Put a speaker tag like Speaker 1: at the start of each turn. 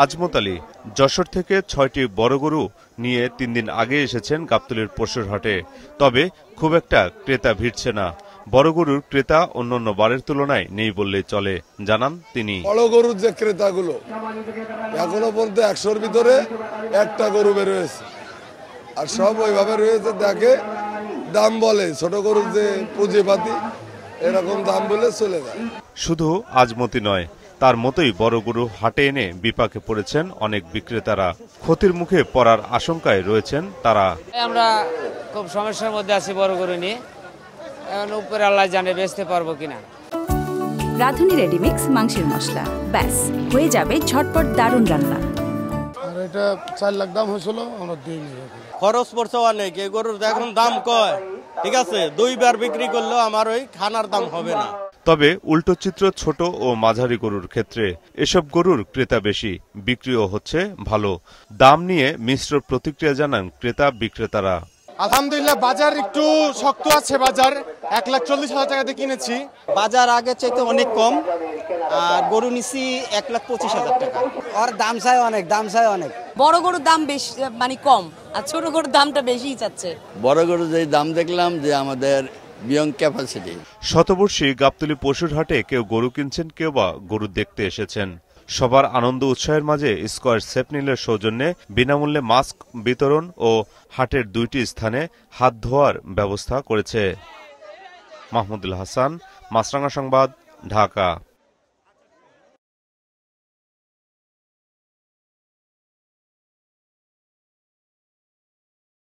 Speaker 1: আজমত আলী যশোর থেকে ৬টি বড় গরু নিয়ে ৩ দিন আগে এসেছেন গাবতলীর পশুর হাটে। তবে খুব একটা ক্রেতা ভিড়ছে না। বড় গরুর ক্রেতা অন্যান্য বারের তুলনায় নেই বললেই চলে, জানান তিনি।
Speaker 2: বড় গরুর যে ক্রেতাগুলো এখনো পর্যন্ত ১০০-র ভিতরে একটা গরু বের হয়েছে, আর সব ওইভাবে রয়েছে। দেখে দাম বলে, ছোট গরুর যে পুঁজিপাতি এরকম দাম বলে চলে যায়।
Speaker 1: শুধু আজমতি নয়, তার মতোই বড় গরু হাটে এনে বিপাকে পড়েছেন অনেক বিক্রেতারা। ক্ষতির মুখে পড়ার আশঙ্কায় রয়েছেন তারা।
Speaker 3: আমরা খুব সমস্যার মধ্যে আছি বড় গরু নিয়ে, এখন উপরে আল্লাহ জানে বেচতে পারবো কিনা।
Speaker 4: রাঁধুনি রেডিমিক্স মাংসের মশলা, ব্যাস হয়ে যাবে ঝটপট দারুণ রান্না।
Speaker 2: আর এটা ৪ লাখ দাম হয়েছিল, আমরা দিইনি।
Speaker 5: খরচ পড়ছে অনেক, এই গরুর এখন দাম কয়, ঠিক আছে 2বার বিক্রি করলেও আমার ওই খানার দাম হবে না।
Speaker 1: তবে উল্টো চিত্র ছোট ও মাঝারি গরুর ক্ষেত্রে। এসব গরুর ক্রেতা বেশি, বিক্রিও হচ্ছে ভালো। দাম নিয়ে মিশ্র প্রতিক্রিয়া জানান ক্রেতা বিক্রেতারা।
Speaker 6: আলহামদুলিল্লাহ বাজার একটু শক্ত আছে। বাজার ১,৪০,০০০ টাকাতে কিনেছি।
Speaker 5: বাজার আগের চাইতে অনেক কম, আর গরু নিছি ১,২৫,০০০ টাকা।
Speaker 3: আর দাম চাই অনেক, দাম চাই অনেক।
Speaker 7: বড় গরুর দাম বেশি, মানে কম, আর ছোট গরুর দামটা বেশিই চাচ্ছে।
Speaker 8: বড় গরু যে দাম দেখলাম যে আমাদের বিয়ং ক্যাপাসিটি।
Speaker 1: শতবর্ষী গাবতলী পশুর হাটে কেউ গরু কিনছেন, কেউ বা গরু দেখতে এসেছেন। সবার আনন্দ উৎসাহের মাঝে স্কয়ার সেপনিলের সৌজন্যে বিনামূল্যে মাস্ক বিতরণ ও হাটের 2টি স্থানে হাত ধোয়ার ব্যবস্থা করেছে। মাহমুদুল হাসান, মাছরাঙা সংবাদ, ঢাকা।